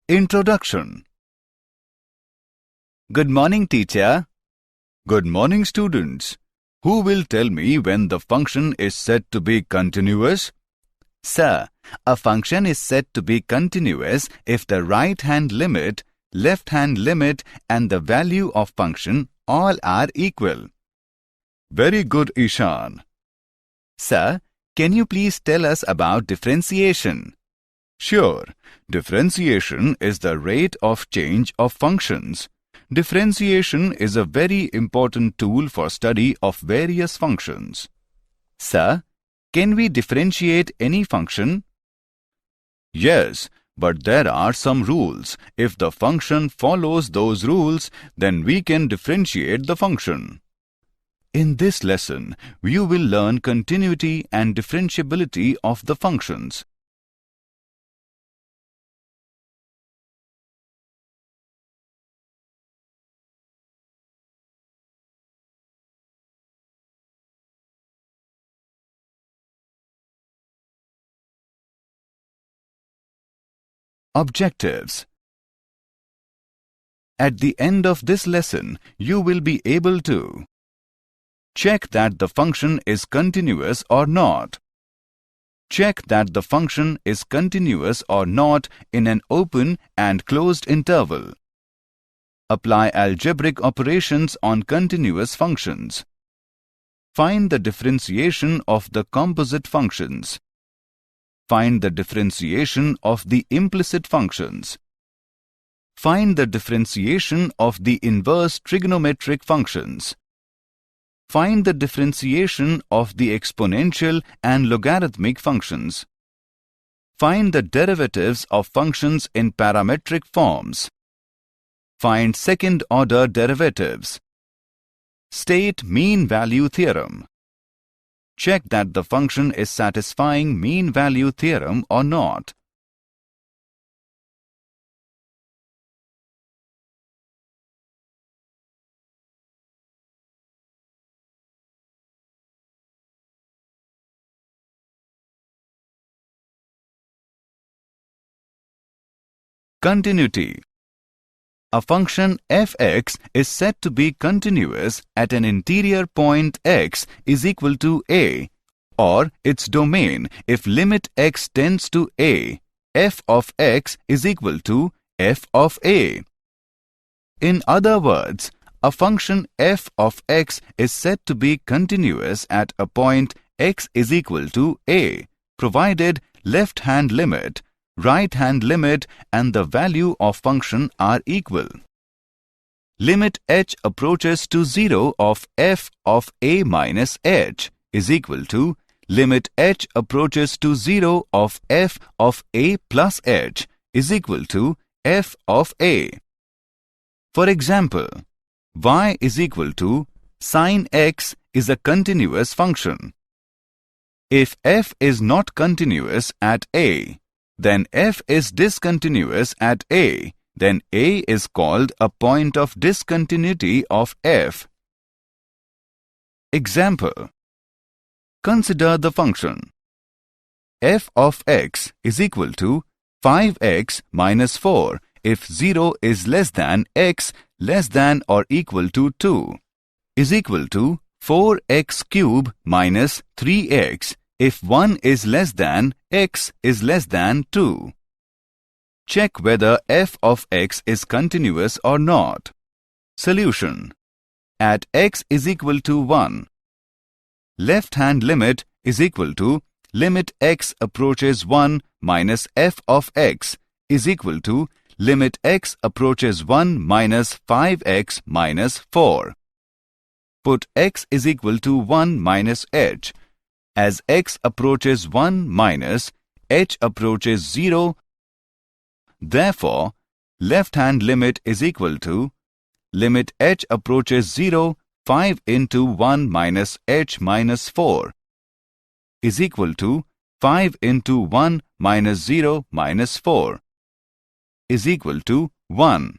Introduction. Good morning, teacher. Good morning, students. Who will tell me when the function is said to be continuous? Sir, a function is said to be continuous if the right-hand limit, left-hand limit and the value of function all are equal. Very good, Ishan. Sir, can you please tell us about differentiation? Sure. Differentiation is the rate of change of functions. Differentiation is a very important tool for study of various functions. Sir, can we differentiate any function? Yes, but there are some rules. If the function follows those rules, then we can differentiate the function. In this lesson, you will learn continuity and differentiability of the functions. Objectives. At the end of this lesson, you will be able to check that the function is continuous or not. Check that the function is continuous or not in an open and closed interval. Apply algebraic operations on continuous functions. Find the differentiation of the composite functions. Find the differentiation of the implicit functions. Find the differentiation of the inverse trigonometric functions. Find the differentiation of the exponential and logarithmic functions. Find the derivatives of functions in parametric forms. Find second-order derivatives. State mean-value theorem. Check that the function is satisfying mean-value theorem or not. Continuity. A function f(x) is said to be continuous at an interior point x is equal to a, or its domain if limit x tends to a, f of x is equal to f of a. In other words, a function f of x is said to be continuous at a point x is equal to a, provided left-hand limit, right-hand limit and the value of function are equal. Limit h approaches to 0 of f of a minus h is equal to limit h approaches to 0 of f of a plus h is equal to f of a. For example, y is equal to sin x is a continuous function. If f is not continuous at a, then f is discontinuous at a, then a is called a point of discontinuity of f. Example. Consider the function f of x is equal to 5x minus 4 if 0 is less than x less than or equal to 2, is equal to 4x cube minus 3x if 1 is less than x is less than 2. Check whether f of x is continuous or not. Solution. At x is equal to 1. Left-hand limit is equal to limit x approaches 1 minus f of x is equal to limit x approaches 1 minus 5x minus 4. Put x is equal to 1 minus h. As x approaches 1 minus, h approaches 0. Therefore, left-hand limit is equal to limit h approaches 0, 5 into 1 minus h minus 4 is equal to 5 into 1 minus 0 minus 4 is equal to 1.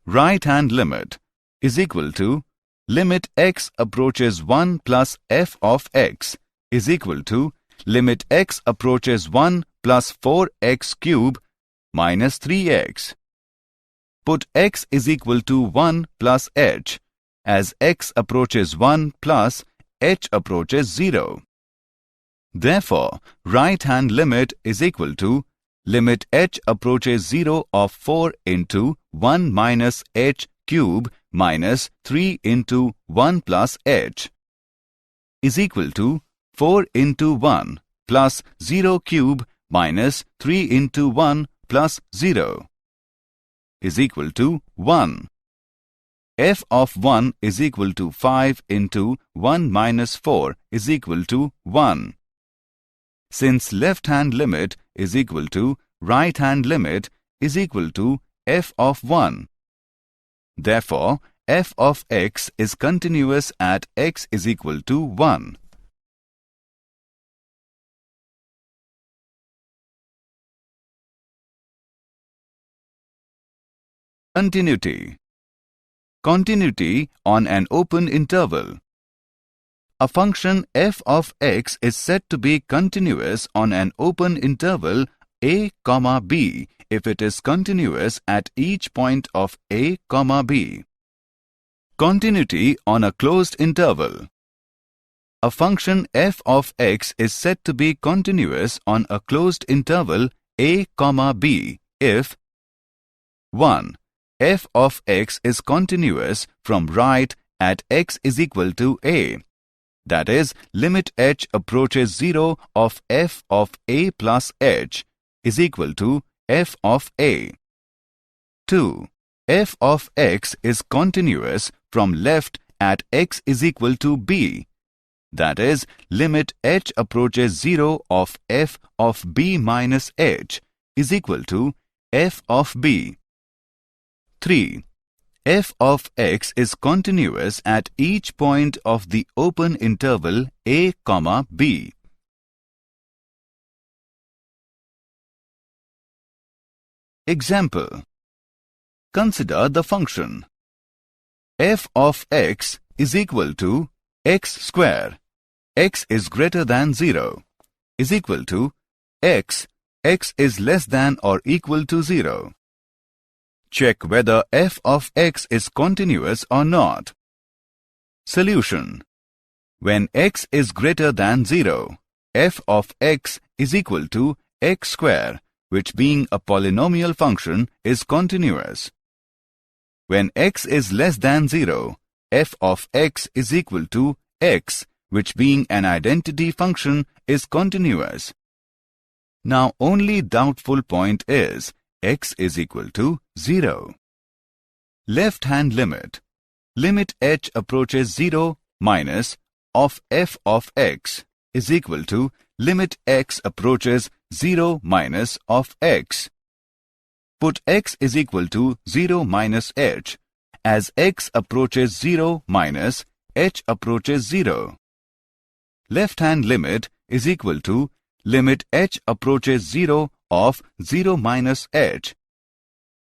Right-hand limit is equal to limit x approaches 1 plus f of x is equal to limit x approaches 1 plus 4x cube minus 3x. Put x is equal to 1 plus h, as x approaches 1 plus h approaches 0. Therefore, right-hand limit is equal to limit h approaches 0 of 4 into 1 minus h cube minus 3 into 1 plus h is equal to 4 into 1 plus 0 cube minus 3 into 1 plus 0 is equal to 1. F of 1 is equal to 5 into 1 minus 4 is equal to 1. Since left-hand limit is equal to right-hand limit is equal to f of 1. Therefore, f of x is continuous at x is equal to 1. Continuity. Continuity on an open interval. A function f of x is said to be continuous on an open interval a, b if it is continuous at each point of a, b. Continuity on a closed interval. A function f of x is said to be continuous on a closed interval a, b if 1. F of x is continuous from right at x is equal to a. That is, limit h approaches 0 of f of a plus h is equal to f of a. 2. F of x is continuous from left at x is equal to b. That is, limit h approaches 0 of f of b minus h is equal to f of b. 3. F of x is continuous at each point of the open interval a, b. Example. Consider the function f of x is equal to x square, x is greater than 0, is equal to x is less than or equal to 0. Check whether f of x is continuous or not. Solution. When x is greater than 0, f of x is equal to x square, which being a polynomial function is continuous. When x is less than 0, f of x is equal to x, which being an identity function is continuous. Now only doubtful point is x is equal to 0. Left-hand limit. Limit h approaches 0 minus of f of x is equal to limit x approaches 0 minus of x. Put x is equal to 0 minus h, as x approaches 0 minus h approaches 0. Left-hand limit is equal to limit h approaches 0 of 0 minus h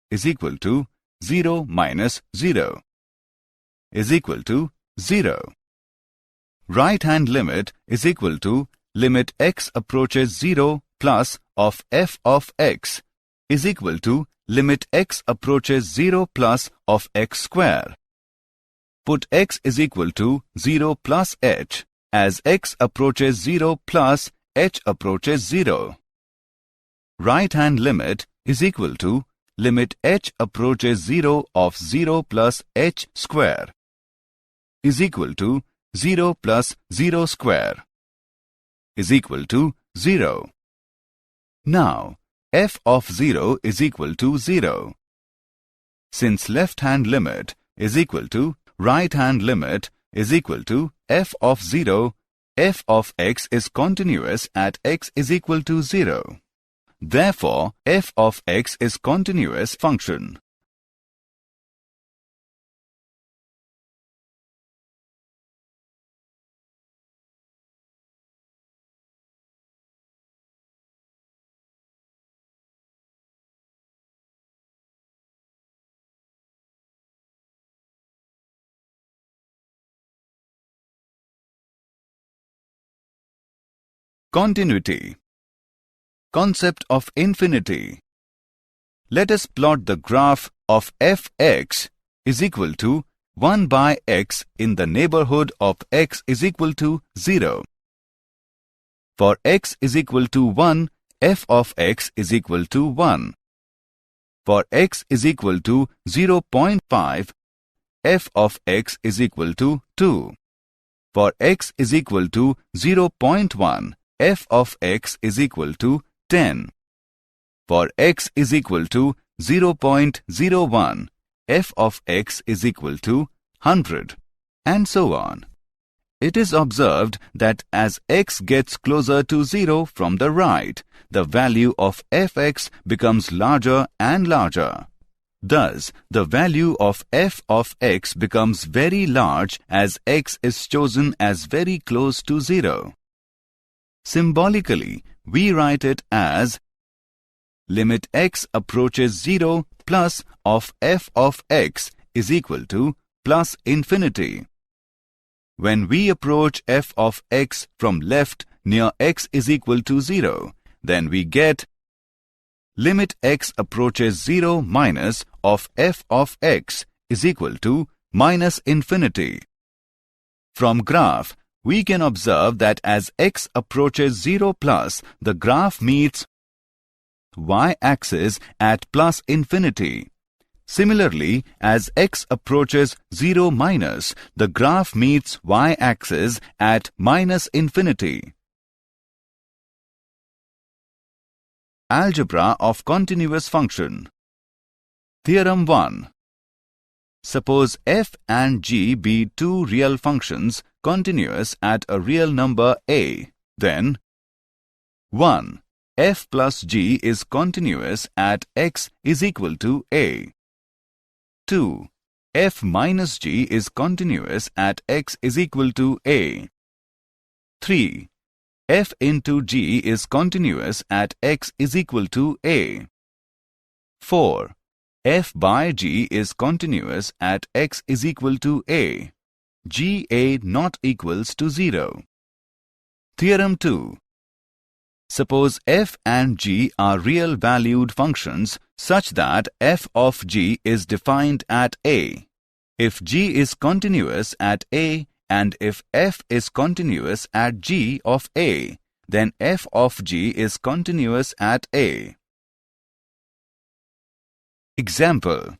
is equal to 0 minus 0 is equal to 0. Right-hand limit is equal to limit x approaches 0 plus of f of x is equal to limit x approaches 0 plus of x square. Put x is equal to 0 plus h, as x approaches 0 plus h approaches 0. Right-hand limit is equal to limit h approaches 0 of 0 plus h square is equal to 0 plus 0 square is equal to 0. Now, f of 0 is equal to 0. Since left-hand limit is equal to right-hand limit is equal to f of 0, f of x is continuous at x is equal to 0. Therefore, f of x is continuous function. Continuity. Concept of infinity. let us plot the graph of fx is equal to 1 by x in the neighborhood of x is equal to 0. For x is equal to 1, f of x is equal to 1. For x is equal to 0.5, f of x is equal to 2. For x is equal to 0.1, f of x is equal to 10. For x is equal to 0.01, f of x is equal to 100, and so on. It is observed that as x gets closer to 0 from the right, the value of fx becomes larger and larger. Thus, the value of f of x becomes very large as x is chosen as very close to 0. Symbolically, we write it as limit x approaches 0 plus of f of x is equal to plus infinity. When we approach f of x from left near x is equal to 0, then we get limit x approaches 0 minus of f of x is equal to minus infinity. From graph, we can observe that as x approaches 0 plus, the graph meets y-axis at plus infinity. Similarly, as x approaches 0 minus, the graph meets y-axis at minus infinity. Algebra of continuous function. Theorem 1. Suppose f and g be two real functions continuous at a real number a, then 1. F plus g is continuous at x is equal to a. 2. F minus g is continuous at x is equal to a. 3. F into g is continuous at x is equal to a. 4. F by g is continuous at x is equal to a. Ga not equals to 0. Theorem 2. Suppose f and g are real valued functions such that f of g is defined at a. If g is continuous at a and if f is continuous at g of a, then f of g is continuous at a. Example.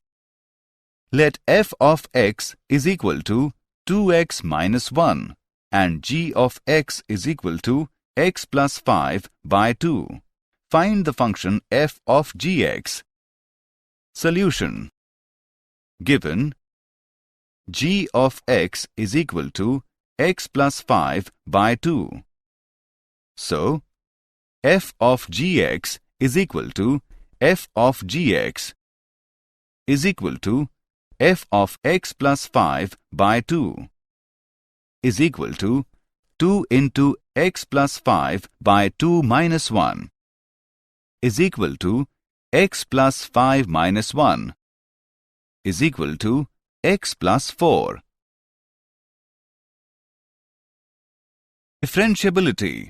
Let f of x is equal to 2x minus 1 and g of x is equal to x plus 5 by 2. Find the function f of gx. Solution. Given g of x is equal to x plus 5 by 2. So, f of gx is equal to f of gx is equal to f of x plus 5 by 2 is equal to 2 into x plus 5 by 2 minus 1 is equal to x plus 5 minus 1 is equal to x plus 4. Differentiability.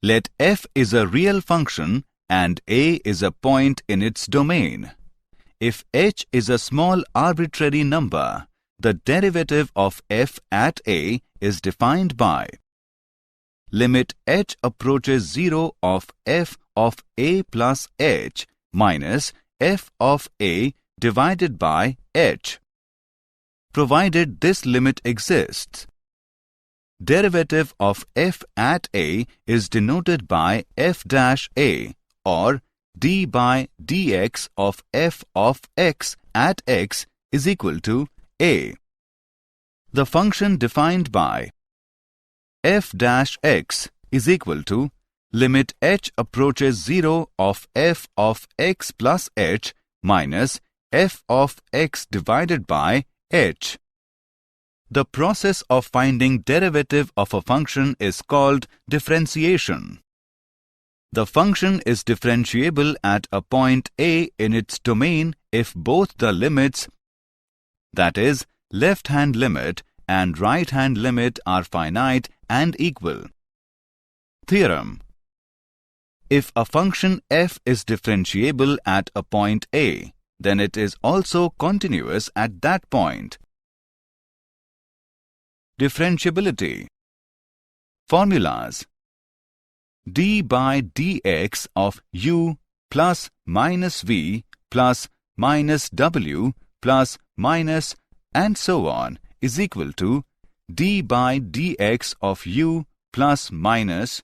Let f is a real function and a is a point in its domain. If h is a small arbitrary number, the derivative of f at a is defined by limit h approaches 0 of f of a plus h minus f of a divided by h. Provided this limit exists, derivative of f at a is denoted by f dash a or d by dx of f of x at x is equal to a. The function defined by f dash x is equal to limit h approaches 0 of f of x plus h minus f of x divided by h. The process of finding derivative of a function is called differentiation. The function is differentiable at a point a in its domain if both the limits, that is, left-hand limit and right-hand limit, are finite and equal. Theorem. If a function f is differentiable at a point A, then it is also continuous at that point. Differentiability. Formulas. d by dx of u plus minus v plus minus w plus minus and so on is equal to d by dx of u plus minus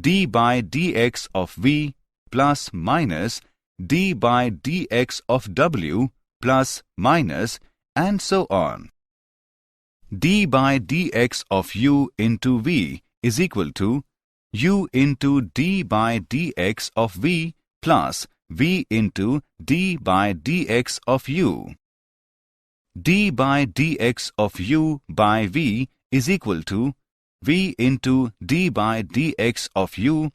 d by dx of v plus minus d by dx of w plus minus and so on. d by dx of u into v is equal to u into d by dx of v plus v into d by dx of u. d by dx of u by v is equal to v into d by dx of u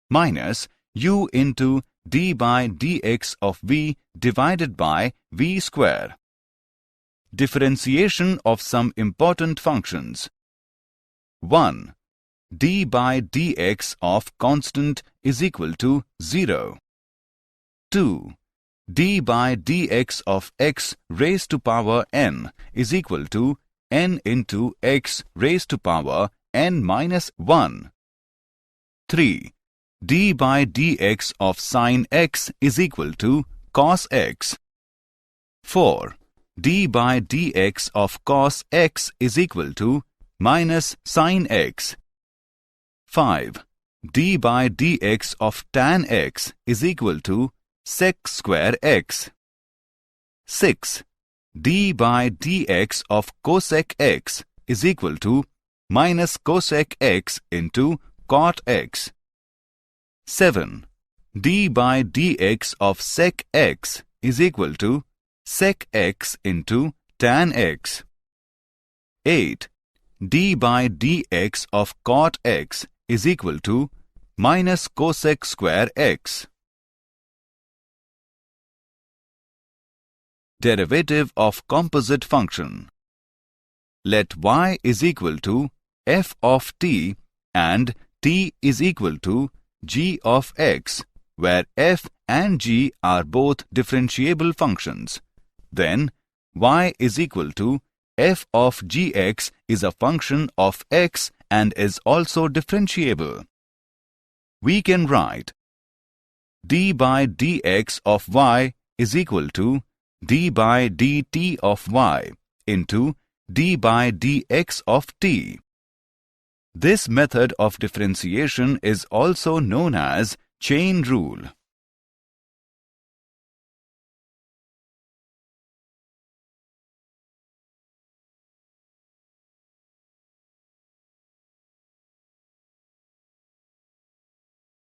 minus u into d by dx of v divided by v square. Differentiation of some important functions. 1. d by dx of constant is equal to 0. 2. d by dx of x raised to power n is equal to n into x raised to power n minus 1. 3. d by dx of sin x is equal to cos x. 4. d by dx of cos x is equal to minus sin x. 5. d by dx of tan x is equal to sec square x. 6. d by dx of cosec x is equal to minus cosec x into cot x. 7. d by dx of sec x is equal to sec x into tan x. 8. d by dx of cot x is equal to minus cosec square x. Derivative of composite function. Let y is equal to f of t and t is equal to g of x, where f and g are both differentiable functions. Then y is equal to f of gx is a function of x and is also differentiable. We can write d by dx of y is equal to d by dt of y into d by dx of t. This method of differentiation is also known as chain rule.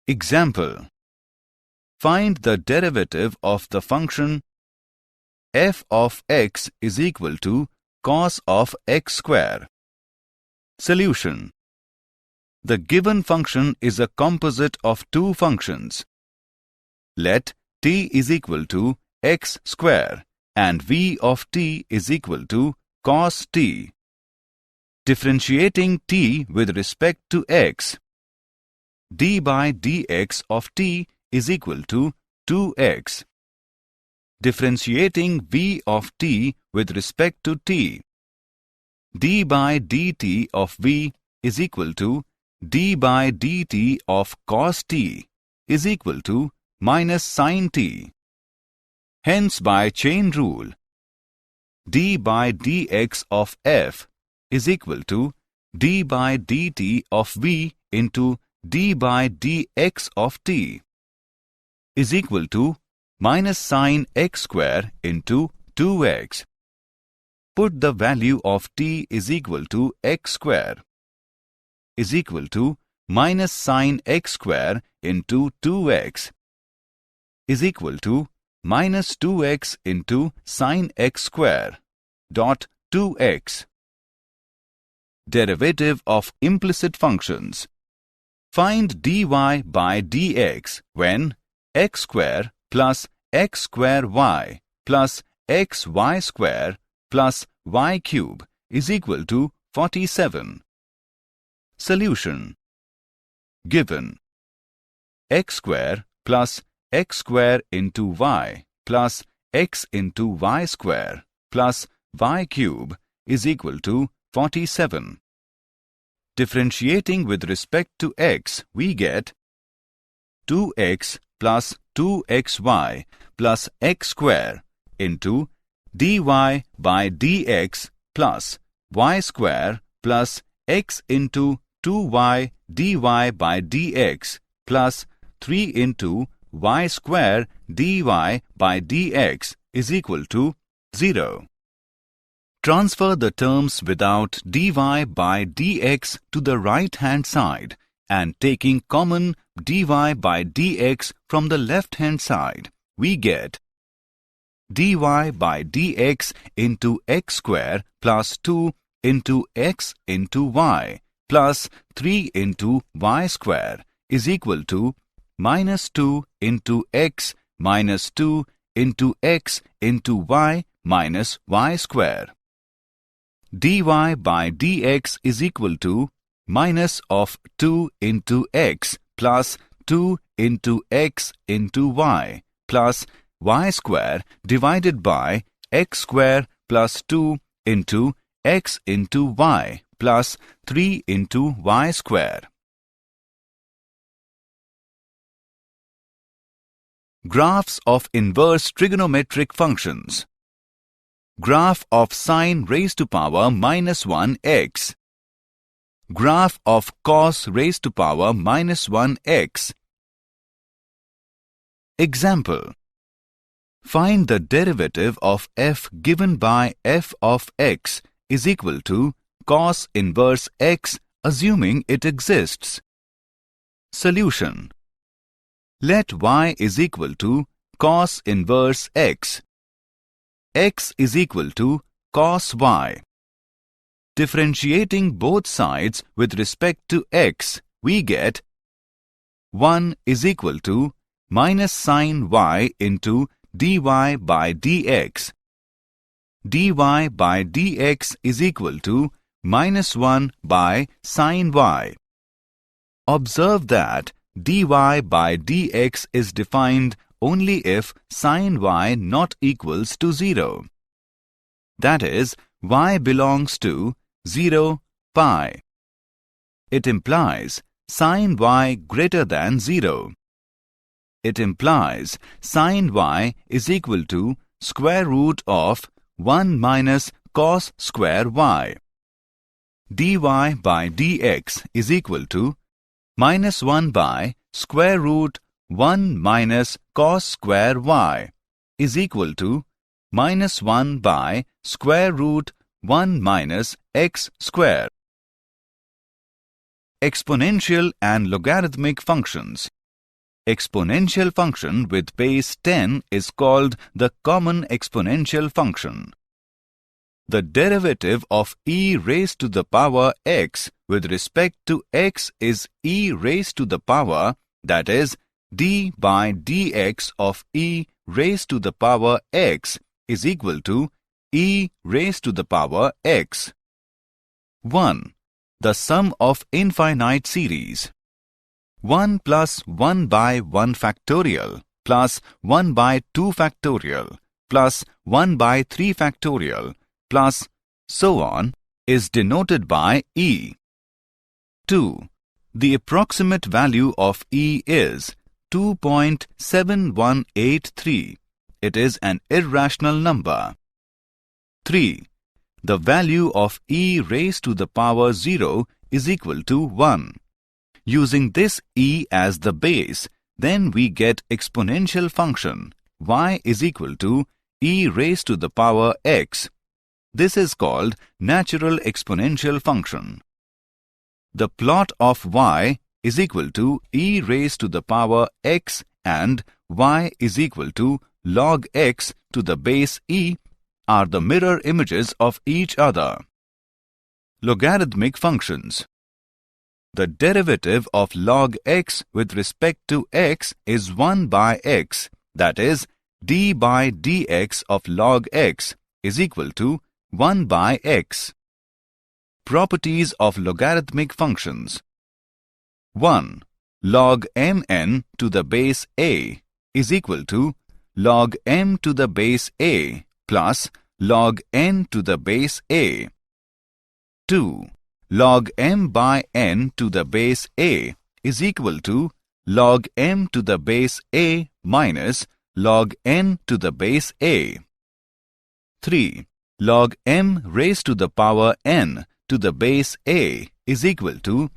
Example. Find the derivative of the function f of x is equal to cos of x square. Solution. The given function is a composite of two functions. Let t is equal to x square and v of t is equal to cos t. Differentiating t with respect to x. d by dx of t is equal to 2x. Differentiating v of t with respect to t. d by dt of v is equal to d by dt of cos t is equal to minus sin t. Hence, by chain rule, d by dx of f is equal to d by dt of v into d by dx of t is equal to minus sin x square into 2x. Put the value of t is equal to x square is equal to minus sin x square into 2x is equal to minus 2x into sin x square dot 2x. Derivative of implicit functions. Find dy by dx when x square plus x square y plus xy square plus y cube is equal to 47. Solution. Given x square plus x square into y plus x into y square plus y cube is equal to 47. Differentiating with respect to x, we get 2x plus 2xy plus x square into dy by dx plus y square plus x into 2y dy by dx plus 3 into y square dy by dx is equal to 0. Transfer the terms without dy by dx to the right-hand side and taking common dy by dx from the left-hand side, we get dy by dx into x square plus 2 into x into y plus 3 into y square is equal to minus 2 into x minus 2 into x into y minus y square. Dy by dx is equal to minus of 2 into x plus 2 into x into y plus y square divided by x square plus 2 into x into y plus 3 into y square. Graphs of inverse trigonometric functions. Graph of sine raised to power minus 1 x. Graph of cos raised to power minus 1 x. Example. Find the derivative of f given by f of x is equal to cos inverse x assuming it exists. Solution. Let y is equal to cos inverse x. X is equal to cos y. Differentiating both sides with respect to x, we get 1 is equal to minus sine y into dy by dx. dy by dx is equal to minus 1 by sine y. Observe that dy by dx is defined only if sine y not equals to 0. That is, y belongs to 0, pi. It implies sine y greater than 0. It implies sine y is equal to square root of 1 minus cos square y. dy by dx is equal to minus 1 by square root 1 minus cos square y is equal to minus 1 by square root 1 minus x square. Exponential and logarithmic functions. Exponential function with base 10 is called the common exponential function. The derivative of e raised to the power x with respect to x is e raised to the power, that is, d by dx of e raised to the power x is equal to e raised to the power x. 1. The sum of infinite series. 1 plus 1 by 1 factorial plus 1 by 2 factorial plus 1 by 3 factorial plus so on is denoted by e. 2. The approximate value of e is 2.7183. It is an irrational number. 3. The value of e raised to the power 0 is equal to 1. Using this e as the base, then we get exponential function y is equal to e raised to the power x. This is called natural exponential function. The plot of y is equal to e raised to the power x and y is equal to log x to the base e are the mirror images of each other. Logarithmic functions. The derivative of log x with respect to x is 1 by x, that is, d by dx of log x is equal to 1 by x. Properties of logarithmic functions. 1. log mn to the base a is equal to log m to the base a plus log n to the base a. 2. Log m by n to the base a is equal to log m to the base a minus log n to the base a. 3. Log m raised to the power n to the base a is equal to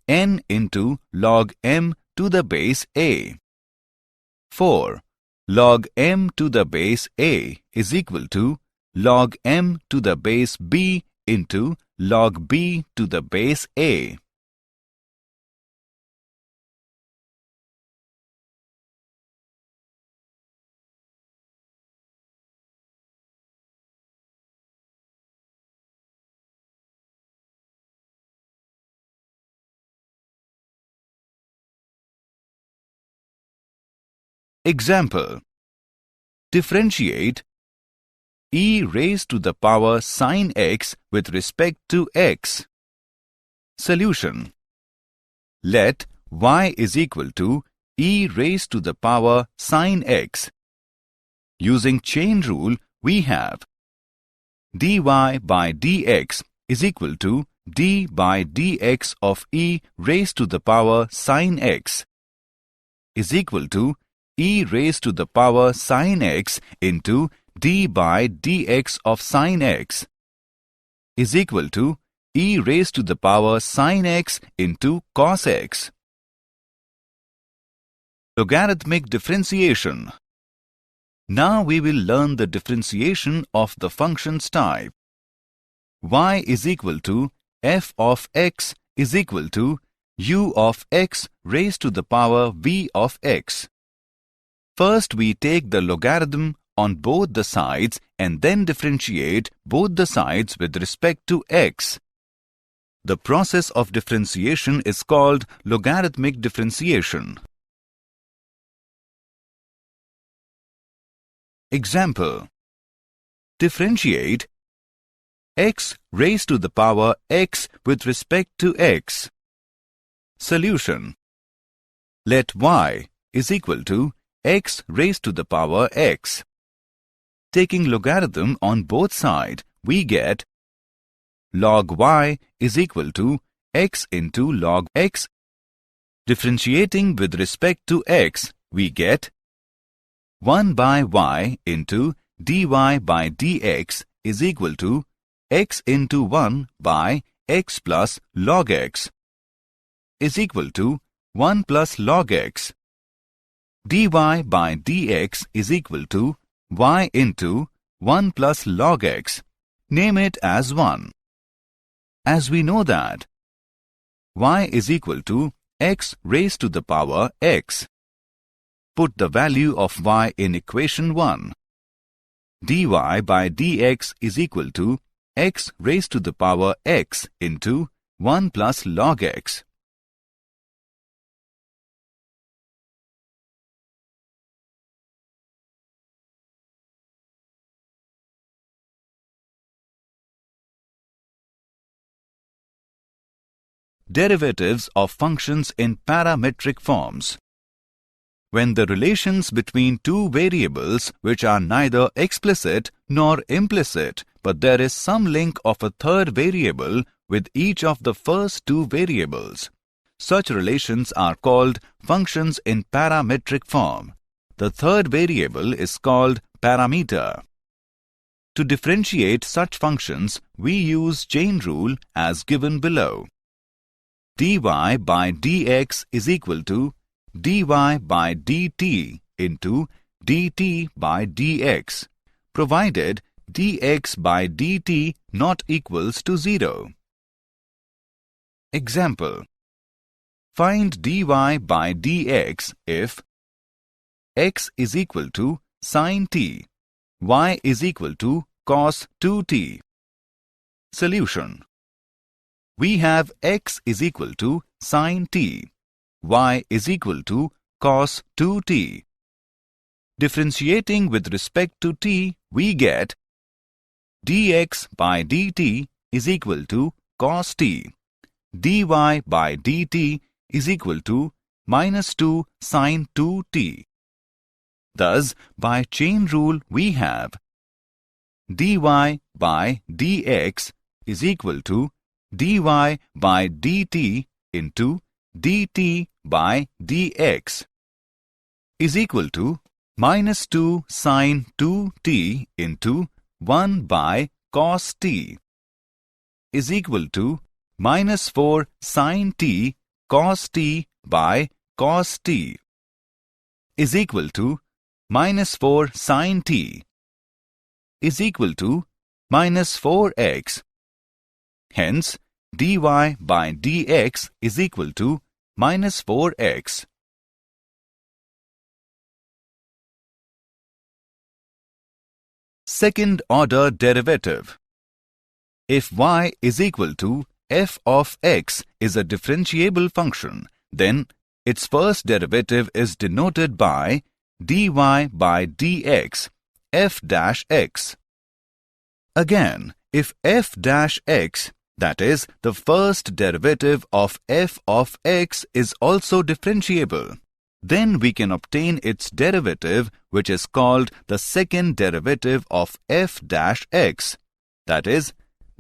n into log m to the base a. 4. Log m to the base a is equal to log m to the base b into log b to the base a. Example: differentiate e raised to the power sin x with respect to x. Solution: let y is equal to e raised to the power sin x. Using chain rule, we have dy by dx is equal to d by dx of e raised to the power sin x is equal to e raised to the power sin x into d by dx of sin x is equal to e raised to the power sin x into cos x. Logarithmic differentiation. Now we will learn the differentiation of the functions type. Y is equal to f of x is equal to u of x raised to the power v of x. First we take the logarithm on both the sides and then differentiate both the sides with respect to x. The process of differentiation is called logarithmic differentiation. Example: differentiate x raised to the power x with respect to x. Solution: let y is equal to x raised to the power x. Taking logarithm on both sides, we get log y is equal to x into log x. Differentiating with respect to x, we get 1 by y into dy by dx is equal to x into 1 by x plus log x is equal to 1 plus log x. dy by dx is equal to y into 1 plus log x. Name it as 1. As we know that y is equal to x raised to the power x, put the value of y in equation 1. dy by dx is equal to x raised to the power x into 1 plus log x. Derivatives of functions in parametric forms. When the relations between two variables which are neither explicit nor implicit, but there is some link of a third variable with each of the first two variables, such relations are called functions in parametric form. The third variable is called parameter. To differentiate such functions, we use chain rule as given below. dy by dx is equal to dy by dt into dt by dx, provided dx by dt not equals to 0. Example: find dy by dx if x is equal to sin t, y is equal to cos 2t. Solution: we have x is equal to sin t, y is equal to cos 2t. Differentiating with respect to t, we get dx by dt is equal to cos t, dy by dt is equal to minus 2 sine 2t. Thus, by chain rule we have dy by dx is equal to dy by dt into dt by dx is equal to minus 2 sine 2t into 1 by cos t is equal to minus 4 sine t cos t by cos t is equal to minus 4 sine t is equal to minus 4x. Hence, dy by dx is equal to minus 4x. Second order derivative. If y is equal to f of x is a differentiable function, then its first derivative is denoted by dy by dx f dash x. Again, if f dash x, that is, the first derivative of f of x, is also differentiable, then we can obtain its derivative, which is called the second derivative of f dash x, that is,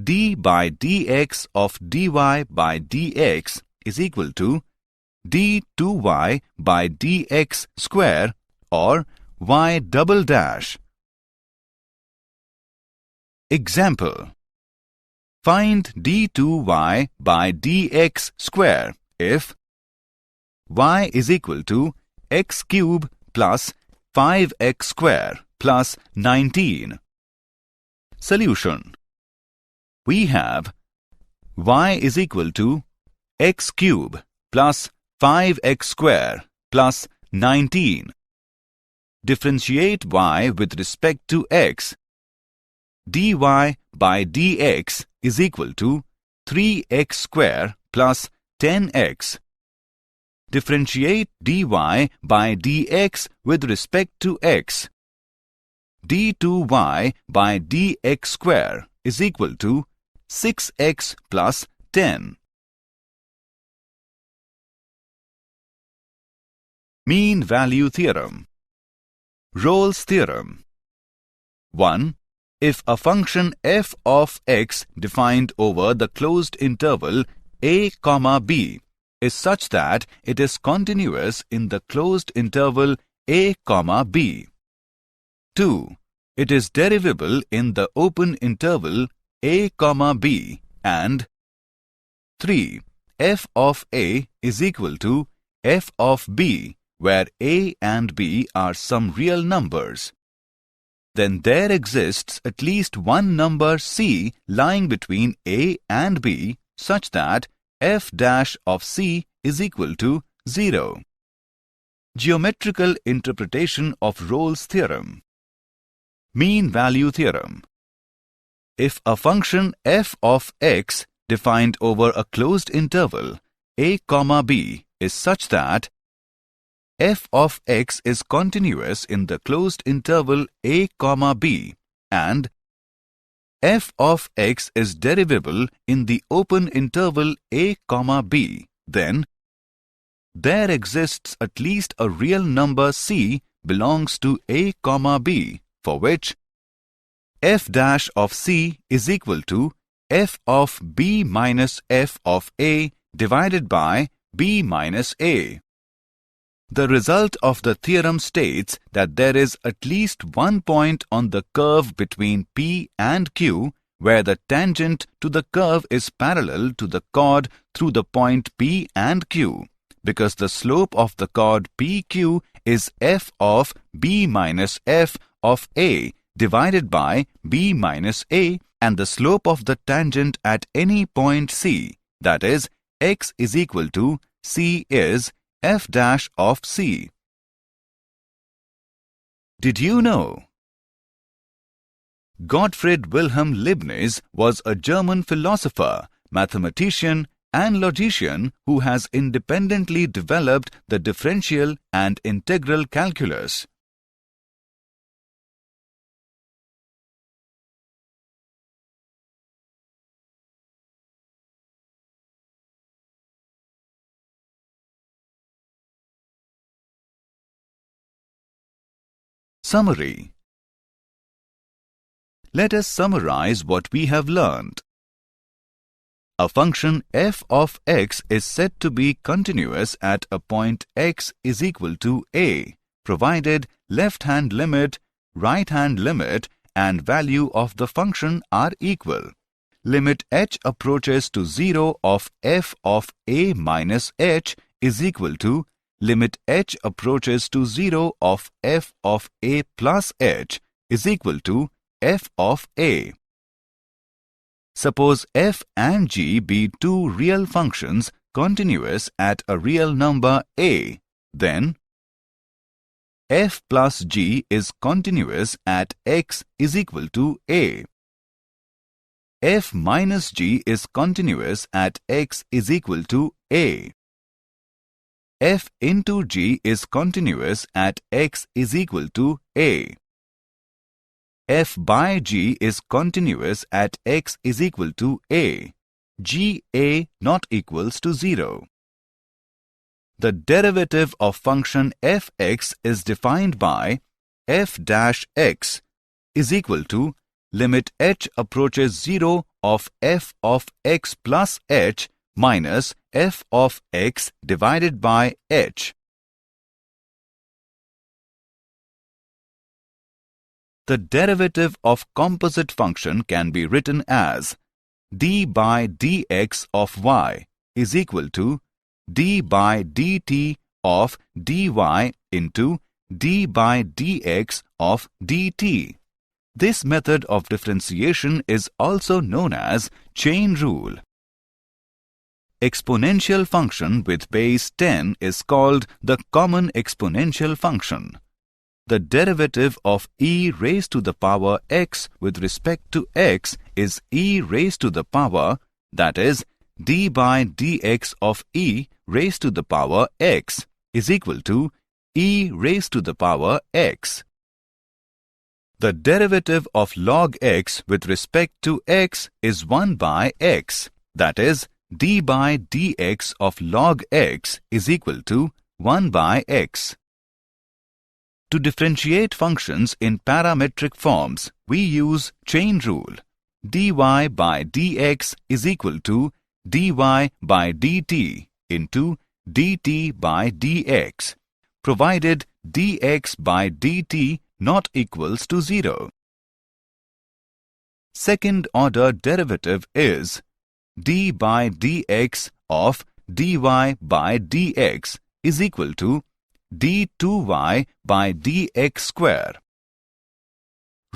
d by dx of dy by dx is equal to d2y by dx square or y double dash. Example. Find d2y by dx square if y is equal to x cube plus 5x square plus 19. Solution. We have y is equal to x cube plus 5x square plus 19. Differentiate y with respect to x. dy by dx is equal to 3x square plus 10x. Differentiate dy by dx with respect to x. d2y by dx square is equal to 6x plus 10. Mean value theorem. Rolle's theorem. 1. If a function f of x defined over the closed interval a, b is such that it is continuous in the closed interval a, b. 2. It is derivable in the open interval a, b, and 3. F of a is equal to f of b, where a and b are some real numbers. Then there exists at least one number c lying between a and b such that f dash of c is equal to 0. Geometrical interpretation of Rolle's theorem. Mean value theorem. If a function f of x defined over a closed interval a, b is such that f of x is continuous in the closed interval a, b and f of x is derivable in the open interval a, b, then there exists at least a real number c belongs to a, b, for which f dash of c is equal to f of b minus f of a divided by b minus a. The result of the theorem states that there is at least one point on the curve between P and Q where the tangent to the curve is parallel to the chord through the point P and Q, because the slope of the chord PQ is f of b minus f of a divided by b minus a, and the slope of the tangent at any point C, that is, x is equal to C, is f dash of c. Did you know? Gottfried Wilhelm Leibniz was a German philosopher, mathematician, and logician who has independently developed the differential and integral calculus. Summary. Let us summarize what we have learned. A function f of x is said to be continuous at a point x is equal to a, provided left-hand limit, right-hand limit, and value of the function are equal. Limit h approaches to 0 of f of a minus h is equal to limit h approaches to 0 of f of a plus h is equal to f of a. Suppose f and g be two real functions continuous at a real number a, then f plus g is continuous at x is equal to a. F minus g is continuous at x is equal to a. F into g is continuous at x is equal to a. F by g is continuous at x is equal to a. G a not equals to 0. The derivative of function fx is defined by f dash x is equal to limit h approaches 0 of f of x plus h minus f of x divided by h. The derivative of composite function can be written as d by dx of y is equal to d by dt of dy into d by dx of dt. This method of differentiation is also known as chain rule. Exponential function with base 10 is called the common exponential function. The derivative of e raised to the power x with respect to x is e raised to the power, that is, d by dx of e raised to the power x is equal to e raised to the power x. The derivative of log x with respect to x is 1 by x, that is, d by dx of log x is equal to 1 by x. To differentiate functions in parametric forms, we use chain rule. dy by dx is equal to dy by dt into dt by dx, provided dx by dt not equals to 0. Second order derivative is d by dx of dy by dx is equal to d2y by dx square.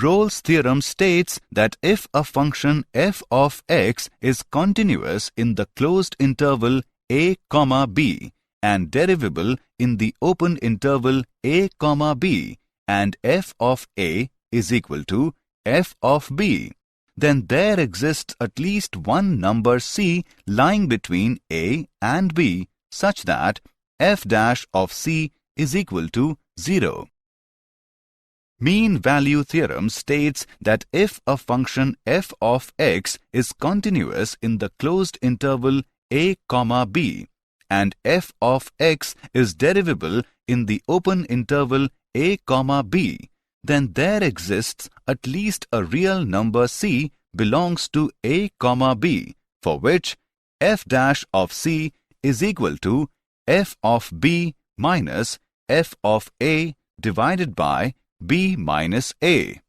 Rolle's theorem states that if a function f of x is continuous in the closed interval a, b and derivable in the open interval a, b, and f of a is equal to f of b, then there exists at least one number c lying between a and b such that f dash of c is equal to 0. Mean value theorem states that if a function f of x is continuous in the closed interval a, b and f of x is derivable in the open interval a, b, then there exists at least a real number c belongs to a, b, for which f dash of c is equal to f of b minus f of a divided by b minus a.